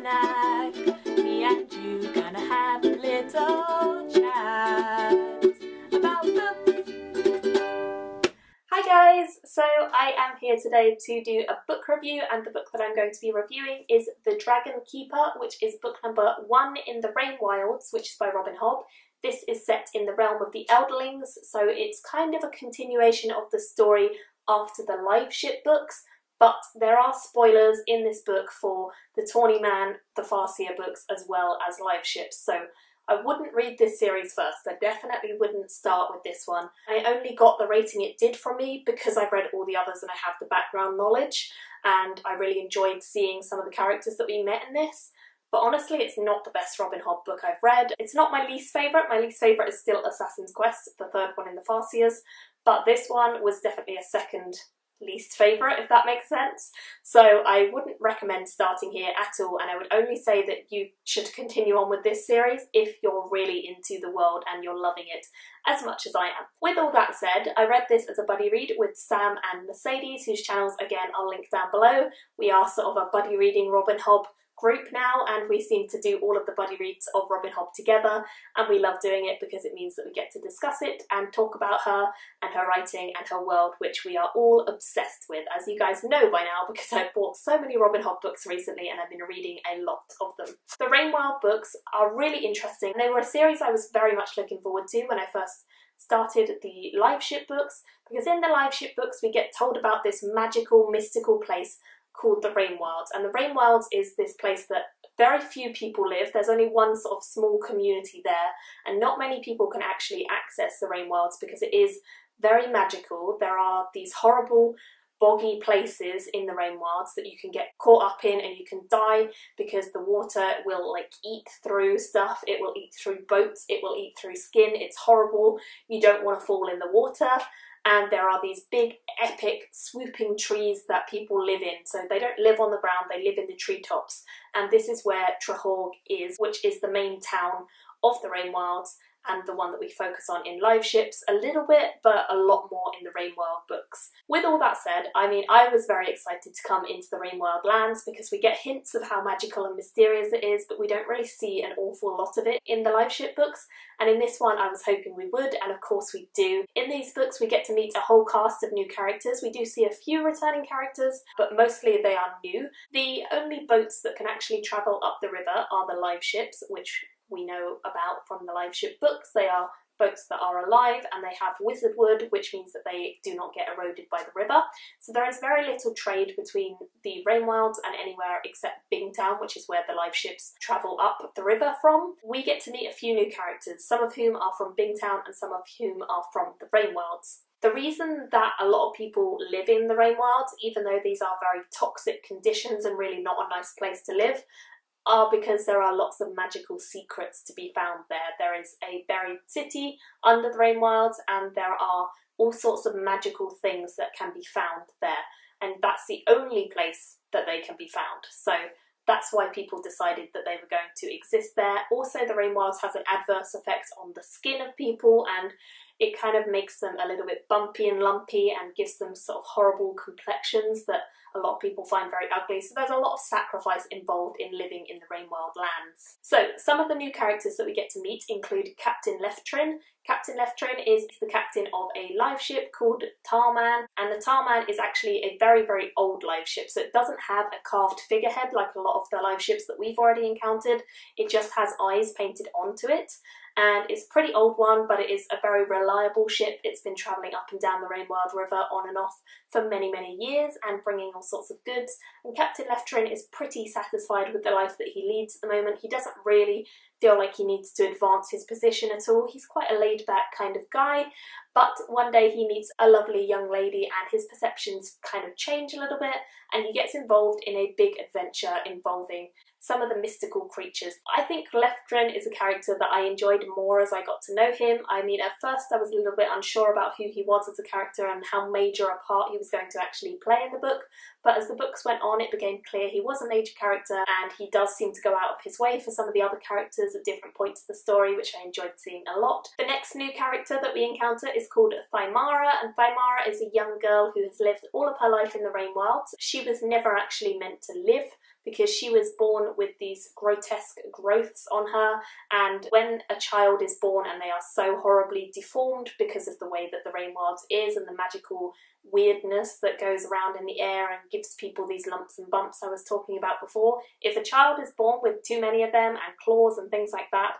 snack. Me and you gonna have a little chat about books. Hi guys, so I am here today to do a book review, and the book that I'm going to be reviewing is The Dragon Keeper, which is book number 1 in the Rain Wilds, which is by Robin Hobb. This is set in the realm of the Elderlings, so it's kind of a continuation of the story after the live ship books, but there are spoilers in this book for the Tawny Man, the Farseer books, as well as live ships, so I wouldn't read this series first. I definitely wouldn't start with this one. I only got the rating it did from me because I've read all the others and I have the background knowledge, and I really enjoyed seeing some of the characters that we met in this. But honestly, it's not the best Robin Hobb book I've read. It's not my least favourite. My least favourite is still Assassin's Quest, the third one in the Farseers, but this one was definitely a second least favourite, if that makes sense. So I wouldn't recommend starting here at all, and I would only say that you should continue on with this series if you're really into the world and you're loving it as much as I am. With all that said, I read this as a buddy read with Sam and Mercedes, whose channels again I'll link down below. We are sort of a buddy reading Robin Hobb group now, and we seem to do all of the buddy reads of Robin Hobb together, and we love doing it because it means that we get to discuss it and talk about her and her writing and her world, which we are all obsessed with, as you guys know by now, because I've bought so many Robin Hobb books recently and I've been reading a lot of them. The Rain Wild books are really interesting. They were a series I was very much looking forward to when I first started the live ship books, because in the live ship books we get told about this magical, mystical place called the Rain Wilds, and the Rain Wilds is this place that very few people live. There's only one sort of small community there, and not many people can actually access the Rain Wilds because it is very magical. There are these horrible boggy places in the Rain Wilds that you can get caught up in, and you can die because the water will like eat through stuff. It will eat through boats, it will eat through skin. It's horrible. You don't want to fall in the water. And there are these big, epic, swooping trees that people live in. So they don't live on the ground, they live in the treetops. And this is where Trahorg is, which is the main town of the Rain Wilds, and the one that we focus on in live ships a little bit, but a lot more in the Rain Wild books. With all that said, I mean, I was very excited to come into the Rain Wild lands because we get hints of how magical and mysterious it is, but we don't really see an awful lot of it in the live ship books. And in this one, I was hoping we would, and of course we do. In these books, we get to meet a whole cast of new characters. We do see a few returning characters, but mostly they are new. The only boats that can actually travel up the river are the live ships, which we know about from the live ship books. They are boats that are alive, and they have wizard wood, which means that they do not get eroded by the river. So there is very little trade between the Rain Wilds and anywhere except Bingtown, which is where the live ships travel up the river from. We get to meet a few new characters, some of whom are from Bingtown and some of whom are from the Rain Wilds. The reason that a lot of people live in the Rain Wilds, even though these are very toxic conditions and really not a nice place to live, are because there are lots of magical secrets to be found there. There is a buried city under the Rain Wilds, and there are all sorts of magical things that can be found there, and that's the only place that they can be found. So that's why people decided that they were going to exist there. Also, the Rain Wilds has an adverse effect on the skin of people, and it kind of makes them a little bit bumpy and lumpy and gives them sort of horrible complexions that a lot of people find very ugly. So there's a lot of sacrifice involved in living in the Rain Wild lands. So some of the new characters that we get to meet include Captain Leftrin. Captain Leftrin is the captain of a live ship called Tarman, and the Tarman is actually a very, very old live ship, so it doesn't have a carved figurehead like a lot of the live ships that we've already encountered. It just has eyes painted onto it, and it's a pretty old one, but it is a very reliable ship. It's been travelling up and down the Rain Wild River on and off for many, many years and bringing all sorts of goods, and Captain Leftrin is pretty satisfied with the life that he leads at the moment. He doesn't really feel like he needs to advance his position at all. He's quite a laid-back kind of guy, but one day he meets a lovely young lady and his perceptions kind of change a little bit, and he gets involved in a big adventure involving some of the mystical creatures. I think Leftrin is a character that I enjoyed more as I got to know him. I mean, at first I was a little bit unsure about who he was as a character and how major a part he was going to actually play in the book, but as the books went on it became clear he was a major character, and he does seem to go out of his way for some of the other characters at different points of the story, which I enjoyed seeing a lot. The next new character that we encounter is called Bymara, and Bymara is a young girl who has lived all of her life in the Rain Wilds. She was never actually meant to live because she was born with these grotesque growths on her, and when a child is born and they are so horribly deformed because of the way that the Rainwild is and the magical weirdness that goes around in the air and gives people these lumps and bumps I was talking about before, if a child is born with too many of them and claws and things like that,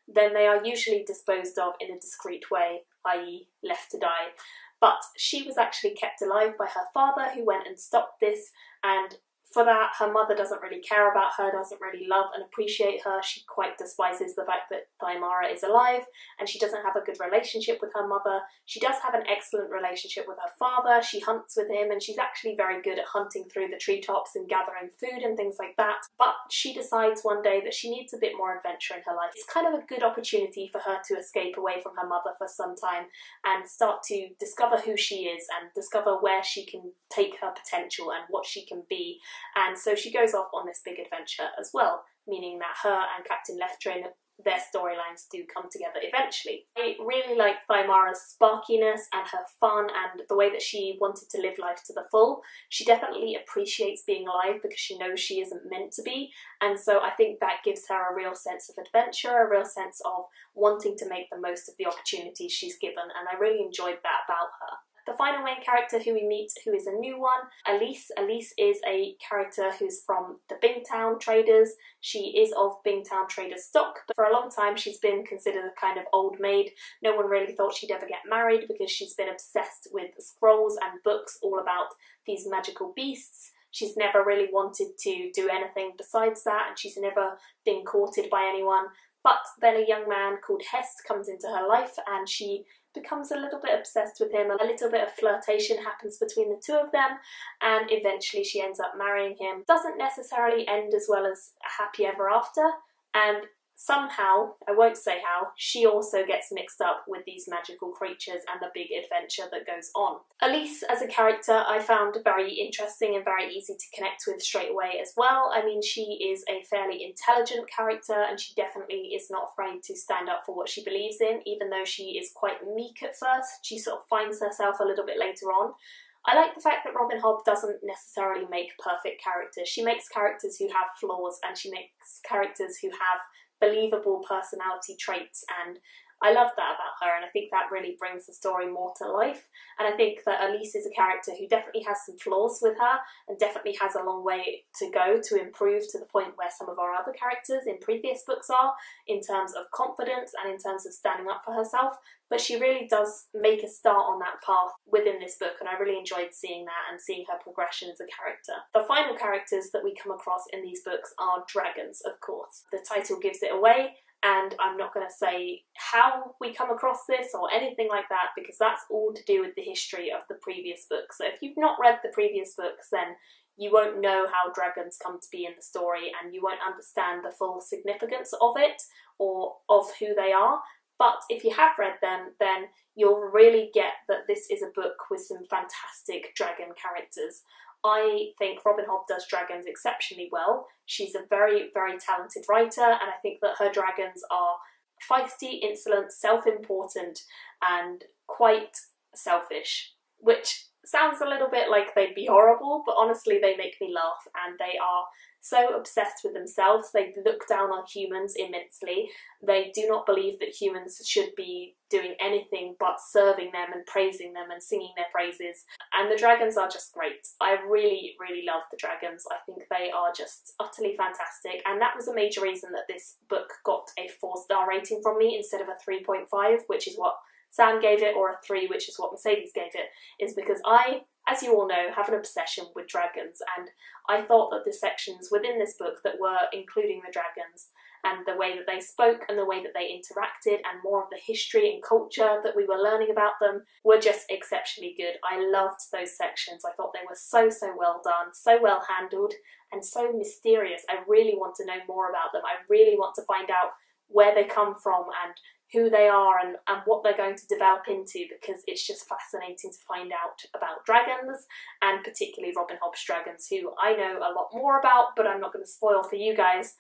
then they are usually disposed of in a discreet way, i.e. left to die. But she was actually kept alive by her father, who went and stopped this, and for that, her mother doesn't really care about her, doesn't really love and appreciate her. She quite despises the fact that Bymara is alive, and she doesn't have a good relationship with her mother. She does have an excellent relationship with her father. She hunts with him, and she's actually very good at hunting through the treetops and gathering food and things like that. But she decides one day that she needs a bit more adventure in her life. It's kind of a good opportunity for her to escape away from her mother for some time and start to discover who she is and discover where she can take her potential and what she can be. And so she goes off on this big adventure as well, meaning that her and Captain Leftrin, their storylines do come together eventually. I really like Bymara's sparkiness and her fun and the way that she wanted to live life to the full. She definitely appreciates being alive because she knows she isn't meant to be, and so I think that gives her a real sense of adventure, a real sense of wanting to make the most of the opportunities she's given, and I really enjoyed that about her. The final main character who we meet, who is a new one, Elise. Elise is a character who's from the Bingtown traders. She is of Bingtown traders stock, but for a long time she's been considered a kind of old maid. No one really thought she'd ever get married because she's been obsessed with scrolls and books all about these magical beasts. She's never really wanted to do anything besides that, and she's never been courted by anyone. But then a young man called Hest comes into her life, and she becomes a little bit obsessed with him. A little bit of flirtation happens between the two of them, and eventually she ends up marrying him. Doesn't necessarily end as well as a happy ever after, and somehow, I won't say how, she also gets mixed up with these magical creatures and the big adventure that goes on. Elise as a character I found very interesting and very easy to connect with straight away as well. I mean, she is a fairly intelligent character, and she definitely is not afraid to stand up for what she believes in, even though she is quite meek at first. She sort of finds herself a little bit later on. I like the fact that Robin Hobb doesn't necessarily make perfect characters. She makes characters who have flaws, and she makes characters who have believable personality traits, and I love that about her, and I think that really brings the story more to life. And I think that Elise is a character who definitely has some flaws with her and definitely has a long way to go to improve to the point where some of our other characters in previous books are, in terms of confidence and in terms of standing up for herself. But she really does make a start on that path within this book, and I really enjoyed seeing that and seeing her progression as a character. The final characters that we come across in these books are dragons, of course. The title gives it away, and I'm not going to say how we come across this or anything like that, because that's all to do with the history of the previous books. So if you've not read the previous books, then you won't know how dragons come to be in the story, and you won't understand the full significance of it or of who they are. But if you have read them, then you'll really get that this is a book with some fantastic dragon characters. I think Robin Hobb does dragons exceptionally well. She's a very, very talented writer, and I think that her dragons are feisty, insolent, self-important, and quite selfish, which sounds a little bit like they'd be horrible, but honestly they make me laugh, and they are so obsessed with themselves. They look down on humans immensely. They do not believe that humans should be doing anything but serving them and praising them and singing their praises. And the dragons are just great. I really, really love the dragons. I think they are just utterly fantastic, and that was a major reason that this book got a 4-star rating from me instead of a 3.5, which is what Sam gave it, or a 3, which is what Mercedes gave it, is because I, as you all know, have an obsession with dragons, and I thought that the sections within this book that were including the dragons and the way that they spoke and the way that they interacted and more of the history and culture that we were learning about them were just exceptionally good. I loved those sections. I thought they were so, so well done, so well handled, and so mysterious. I really want to know more about them. I really want to find out where they come from and who they are and what they're going to develop into, because it's just fascinating to find out about dragons, and particularly Robin Hobb's dragons, who I know a lot more about, but I'm not going to spoil for you guys.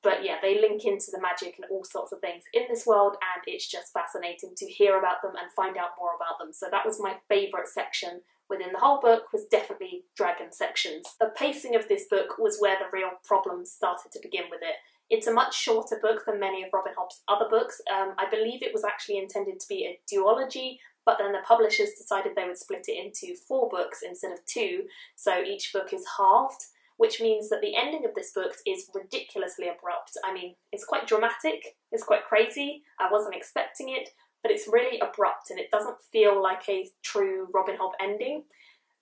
But yeah, they link into the magic and all sorts of things in this world, and it's just fascinating to hear about them and find out more about them. So that was my favourite section within the whole book was definitely dragon sections. The pacing of this book was where the real problems started to begin with it. It's a much shorter book than many of Robin Hobb's other books. I believe it was actually intended to be a duology, but then the publishers decided they would split it into 4 books instead of 2, so each book is halved, which means that the ending of this book is ridiculously abrupt. I mean, it's quite dramatic, it's quite crazy, I wasn't expecting it, but it's really abrupt and it doesn't feel like a true Robin Hobb ending.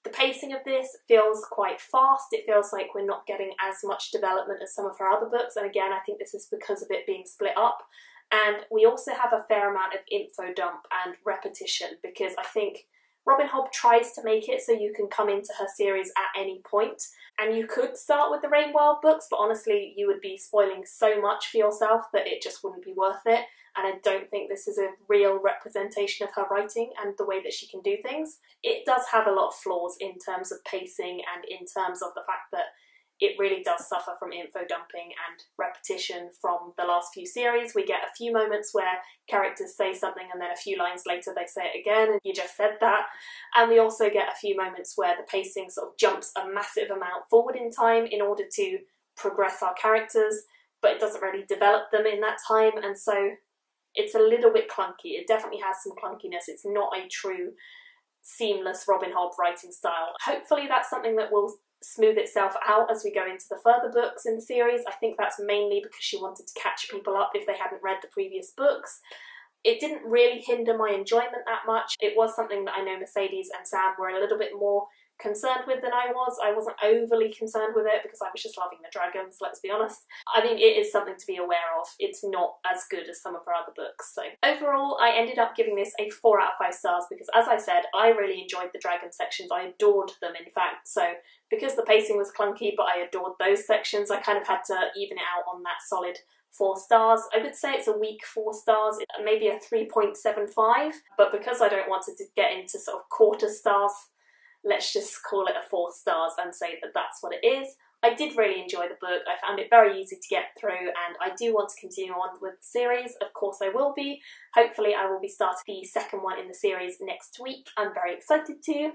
The pacing of this feels quite fast. It feels like we're not getting as much development as some of her other books, and again I think this is because of it being split up. And we also have a fair amount of info dump and repetition, because I think Robin Hobb tries to make it so you can come into her series at any point, and you could start with the Rain Wild books, but honestly you would be spoiling so much for yourself that it just wouldn't be worth it. And I don't think this is a real representation of her writing and the way that she can do things. It does have a lot of flaws in terms of pacing and in terms of the fact that it really does suffer from info dumping and repetition from the last few series. We get a few moments where characters say something and then a few lines later they say it again and you just said that. And we also get a few moments where the pacing sort of jumps a massive amount forward in time in order to progress our characters, but it doesn't really develop them in that time, and so it's a little bit clunky. It definitely has some clunkiness. It's not a true seamless Robin Hobb writing style. Hopefully that's something that will smooth itself out as we go into the further books in the series. I think that's mainly because she wanted to catch people up if they hadn't read the previous books. It didn't really hinder my enjoyment that much. It was something that I know Mercedes and Sam were a little bit more concerned with than I was. I wasn't overly concerned with it because I was just loving the dragons, let's be honest. I mean, it is something to be aware of. It's not as good as some of her other books. So overall, I ended up giving this a 4 out of 5 stars because, as I said, I really enjoyed the dragon sections. I adored them, in fact. So because the pacing was clunky, but I adored those sections, I kind of had to even it out on that solid 4 stars. I would say it's a weak 4 stars, maybe a 3.75, but because I don't want to get into sort of quarter stars, let's just call it a 4 stars and say that that's what it is. I did really enjoy the book. I found it very easy to get through and I do want to continue on with the series. Of course I will be. Hopefully I will be starting the second one in the series next week. I'm very excited to, and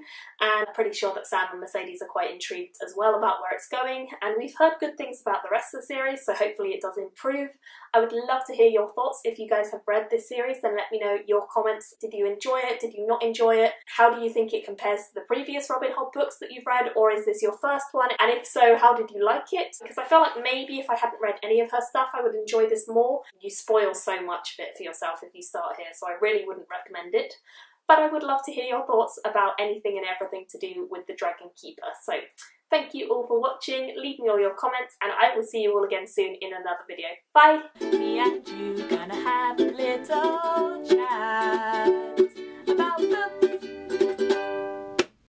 I'm pretty sure that Sam and Mercedes are quite intrigued as well about where it's going, and we've heard good things about the rest of the series, so hopefully it does improve. I would love to hear your thoughts. If you guys have read this series, then let me know your comments. Did you enjoy it? Did you not enjoy it? How do you think it compares to the previous Robin Hobb books that you've read, or is this your first one? And if so, how did you like it? Because I feel like maybe if I hadn't read any of her stuff I would enjoy this more. You spoil so much of it for yourself if you start here, so I really wouldn't recommend it. But I would love to hear your thoughts about anything and everything to do with the Dragon Keeper. So thank you all for watching, leave me all your comments, and I will see you all again soon in another video. Bye! Me and you gonna have a little